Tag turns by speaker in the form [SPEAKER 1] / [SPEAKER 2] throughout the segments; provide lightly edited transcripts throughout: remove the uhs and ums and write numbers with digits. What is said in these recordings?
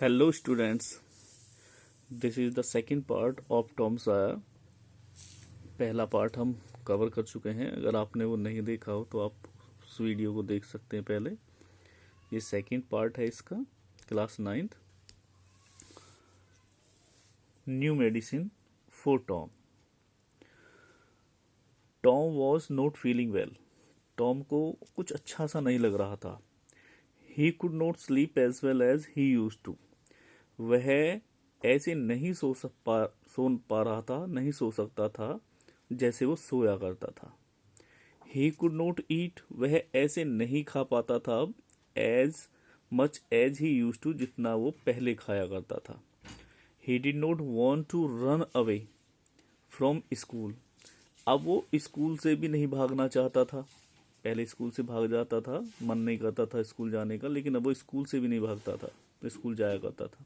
[SPEAKER 1] Hello students, this is the second part of Tom Sawyer. पहला part हम cover कर चुके हैं। अगर आपने वो नहीं देखा हो तो आप उस वीडियो को देख सकते हैं पहले। ये सेकंड पार्ट है इसका, class 9th। New medicine for Tom. Tom was not feeling well. Tom को कुछ अच्छा सा नहीं लग रहा था। He could not sleep as well as he used to. वह ऐसे नहीं सो पा रहा था, नहीं सो सकता था जैसे वो सोया करता था। He could not eat. वह ऐसे नहीं खा पाता था as much as he used to, जितना वो पहले खाया करता था। He did not want to run away from school. अब वो स्कूल से भी नहीं भागना चाहता था। पहले स्कूल से भाग जाता था, मन नहीं करता था स्कूल जाने का, लेकिन अब वो स्कूल से भी नहीं भागता था, स्कूल जाया करता था।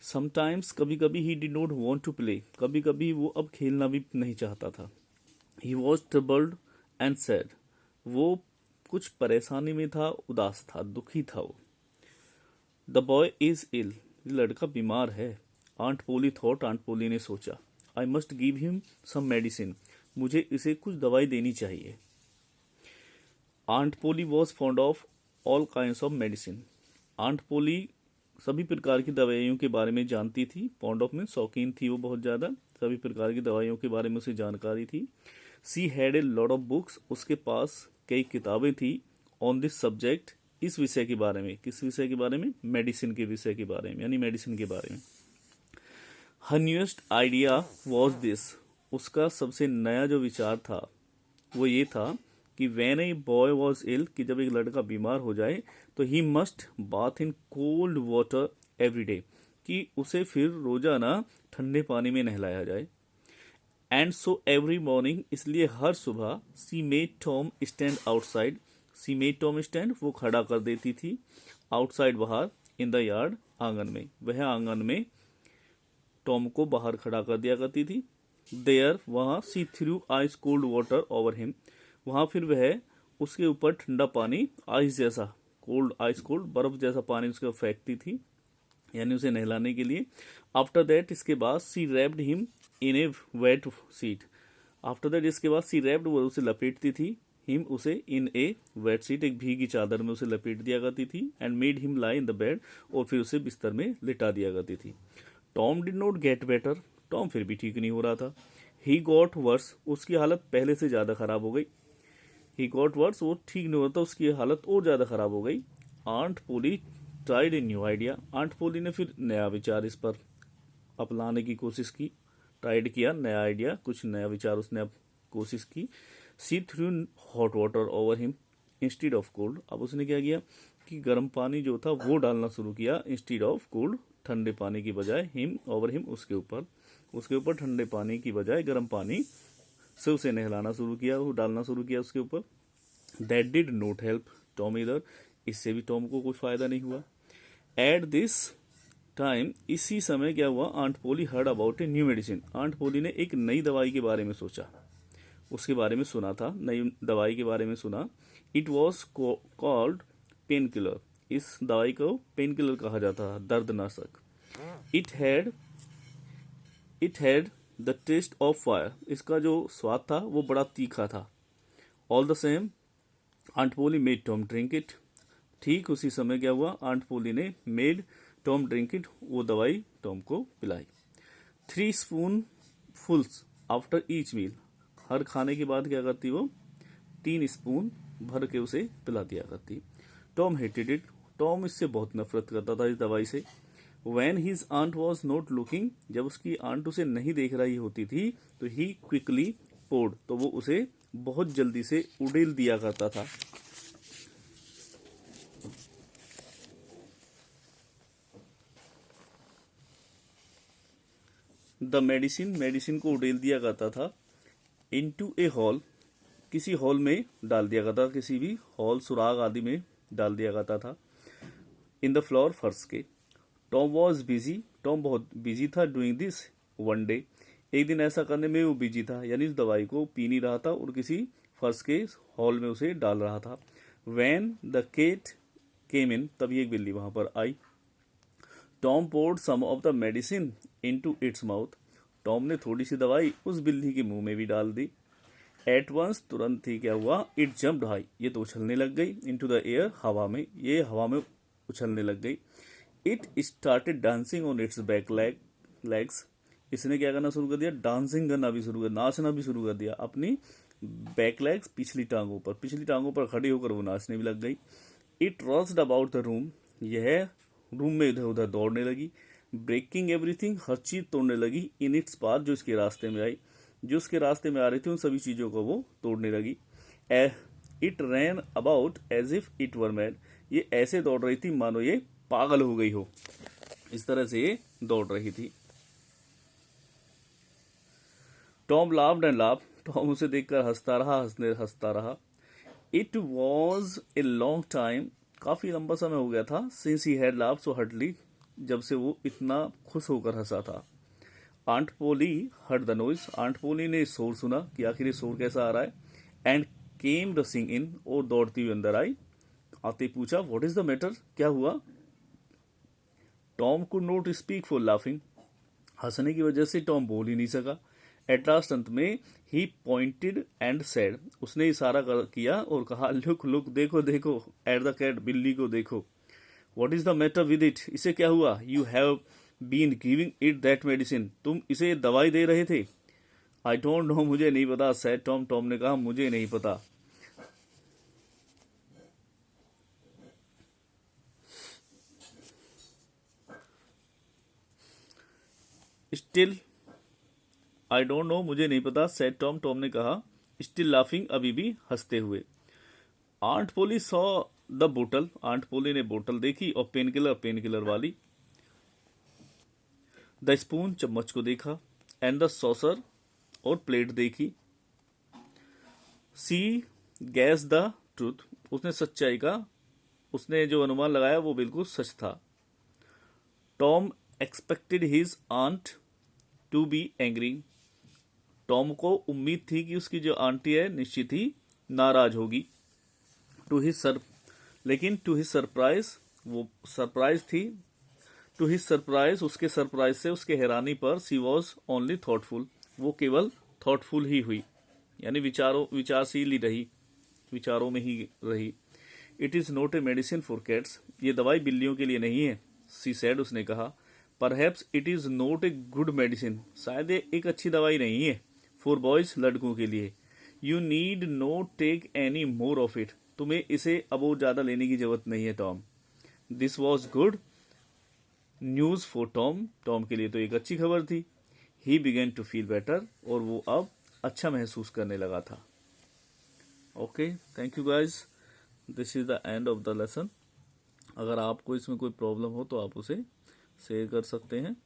[SPEAKER 1] समटाइम्स, कभी कभी, he did not want to play. कभी कभी वो अब खेलना भी नहीं चाहता था। He was troubled and sad. वो कुछ परेशानी में था, उदास था, दुखी था वो। The boy is ill. लड़का बीमार है। Aunt Polly thought. Aunt Polly ने सोचा, I must give him some medicine. मुझे इसे कुछ दवाई देनी चाहिए। Aunt Polly was fond of all kinds of medicine. Aunt Polly सभी प्रकार की दवाइयों के बारे में जानती थी। फॉन्ड ऑफ में शौकीन थी वो बहुत ज़्यादा। सभी प्रकार की दवाइयों के बारे में उसे जानकारी थी। She had a lot of books. उसके पास कई किताबें थी। ऑन दिस सब्जेक्ट, इस विषय के बारे में। किस विषय के बारे में? मेडिसिन के विषय के बारे में, यानी मेडिसिन के बारे में। हर न्यूएस्ट आइडिया वॉज दिस। उसका सबसे नया जो विचार था वो ये था कि when a boy was ill, कि जब एक लड़का बीमार हो जाए तो he must bath in cold water every day, कि उसे फिर रोजाना ठंडे पानी में नहलाया जाए। एंड सो एवरी मॉर्निंग, इसलिए हर सुबह, सी मेड टॉम स्टैंड आउटसाइड। सी मेड टॉम स्टैंड, वो खड़ा कर देती थी। आउटसाइड, बाहर। इन द यार्ड, आंगन में। वह आंगन में टॉम को बाहर खड़ा कर दिया करती थी। देयर, वहां, she threw ice cold water over him. वहां फिर वह उसके ऊपर ठंडा पानी, आइस जैसा, कोल्ड, आइस कोल्ड, बर्फ जैसा पानी उसके ऊपर फेंकती थी, यानी उसे नहलाने के लिए। आफ्टर दैट, इसके बाद, she wrapped him in a wet sheet. After that, इसके बाद, सी रैप्ड, वो उसे लपेटती थी, हिम, उसे, इन ए वेट सीट, एक भीगी चादर में उसे लपेट दिया करती थी। And made him lie in the bed, और फिर उसे बिस्तर में लिटा दिया करती थी। Tom did not get better. Tom फिर भी ठीक नहीं हो रहा था। He got verse. उसकी हालत पहले से ज्यादा खराब हो गई। ही गॉट वर्स, वो ठीक नहीं होता, उसकी हालत और ज्यादा खराब हो गई। Aunt Polly tried a new idea. Aunt Polly ने फिर नया विचार इस पर अपनाने की कोशिश की। ट्राइड किया, नया आइडिया, कुछ नया विचार उसने अब कोशिश की। She threw hot water over him instead of cold. अब उसने क्या किया कि गर्म पानी जो था वो डालना शुरू किया, इंस्टीड ऑफ कोल्ड, ठंडे पानी की बजाय, हिम, ओवर हिम, उसके ऊपर ठंडे पानी की बजाय गर्म पानी से उसे नहलाना शुरू किया, वो डालना शुरू किया उसके ऊपर। That did not help Tom इधर। इससे भी टॉम को कुछ फायदा नहीं हुआ। एट दिस टाइम, इसी समय क्या हुआ, aunt Polly heard about a new medicine. Aunt Polly ने एक नई दवाई के बारे में सोचा, उसके बारे में सुना था, नई दवाई के बारे में सुना। It was called pain killer. इस दवाई को पेन किलर कहा जाता है, दर्दनाशक। It had the taste of fire. इसका जो स्वाद था वो बड़ा तीखा था। All the same, aunt Polly made Tom drink it. ठीक उसी समय क्या हुआ, आंट पोली ने मेड टॉम ड्रिंक इट, वो दवाई टॉम को पिलाई। 3 स्पून फुल्स आफ्टर ईच मील। हर खाने के बाद क्या करती वो, 3 स्पून भर के उसे पिला दिया करती। Tom hated it. टॉम इससे बहुत नफरत करता था, इस दवाई से। When his aunt was not looking, जब उसकी आंट उसे नहीं देख रही होती थी, तो he quickly poured, तो वो उसे बहुत जल्दी से उड़ेल दिया करता था। द मेडिसिन को उड़ेल दिया करता था। इनटू ए हॉल, किसी हॉल में डाल दिया करता था, किसी भी हॉल, सुराग आदि में डाल दिया करता था। इन द फ्लोर, फर्श के। Tom was busy. टॉम बहुत बिजी था डूइंग दिस वन डे। एक दिन ऐसा करने में वो बिजी था, यानी उस दवाई को पी नहीं रहा था और किसी फर्श के हॉल में उसे डाल रहा था। When the cat came in, तभी एक बिल्ली वहां पर आई। Tom poured some of the medicine into its mouth. Tom ने थोड़ी सी दवाई उस बिल्ली के मुंह में भी डाल दी। एट वंस तुरंत ही क्या हुआ, इट जम्प्ड हाई, ये तो उछलने लग गई, इनटू द एयर, हवा में, ये हवा में उछलने लग गई। It started dancing on it's back legs, इसने क्या करना शुरू कर दिया, डांसिंग करना भी शुरू कर, नाचना भी शुरू कर दिया अपनी बैक लेग्स, पिछली टांगों पर खड़ी होकर वो नाचने भी लग गई। इट रॉस्ड अबाउट द रूम, यह रूम में इधर उधर दौड़ने लगी। ब्रेकिंग एवरीथिंग, हर चीज तोड़ने लगी। इन इट्स पाथ, जो इसके रास्ते में आई, जो उसके रास्ते में आ रही थी उन सभी चीजों को वो तोड़ने लगी। It ran about as if it were mad, ये ऐसे दौड़ रही थी मानो ये पागल हो गई हो, इस तरह से ये दौड़ रही थी। Tom laughed and laughed, Tom उसे देखकर हंसता रहा। It was a long time, काफी लंबा समय हो गया था, since he had laughed so hardly, जब से वो इतना खुश होकर हंसा था। Aunt Polly heard the noise, aunt Polly ने शोर सुना कि आखिर ये शोर कैसा आ रहा है। एंड केम रसिंग इन, और दौड़ती हुई अंदर आई। आते पूछा, व्हाट इज द मैटर, क्या हुआ। Tom could not speak for laughing, हंसने की वजह से टॉम बोल ही नहीं सका। एट लास्ट, अंत में, ही पॉइंटेड एंड सेड, उसने इशारा किया और कहा, लुक लुक, देखो देखो, एट द कैट, बिल्ली को देखो। What is the matter with it, इसे क्या हुआ। You have been giving it that medicine, तुम इसे दवाई दे रहे थे। आई डोंट नो, मुझे नहीं पता, सैड टॉम, टॉम ने कहा, मुझे नहीं पता। स्टिल, आई डोंट नो, मुझे नहीं पता, सैड टॉम, टॉम ने कहा, स्टिल लाफिंग, अभी भी हंसते हुए। आंट पोली सॉ द बोतल, आंट पोली ने बोतल देखी, और पेन किलर वाली। द स्पून, चम्मच को देखा। एंड द सॉसर, और प्लेट देखी। सी गैस द ट्रूथ, उसने सच्चाई का, उसने जो अनुमान लगाया वो बिल्कुल सच था। Tom expected his aunt to be angry, Tom को उम्मीद थी कि उसकी जो आंटी है निश्चित ही नाराज होगी। लेकिन टू हिज सरप्राइज, वो सरप्राइज थी। टू हिज सरप्राइज, उसके सरप्राइज से, उसके हैरानी पर, सी वॉज ओनली थॉटफुल, वो केवल थॉटफुल ही हुई, यानी विचारशील ही रही, विचारों में ही रही। It is not a medicine for cats, ये दवाई बिल्लियों के लिए नहीं है, सी सेड, उसने कहा। Perhaps it is not a good medicine, शायद ये एक अच्छी दवाई नहीं है, फॉर बॉयज, लड़कों के लिए। You need not take any more of it, तुम्हें इसे अब और ज्यादा लेने की जरूरत नहीं है Tom. This was good news for Tom, Tom के लिए तो एक अच्छी खबर थी। He began to feel better, और वो अब अच्छा महसूस करने लगा था। Okay, thank you guys, this is the end of the lesson. अगर आपको इसमें कोई प्रॉब्लम हो तो आप उसे शेयर कर सकते हैं।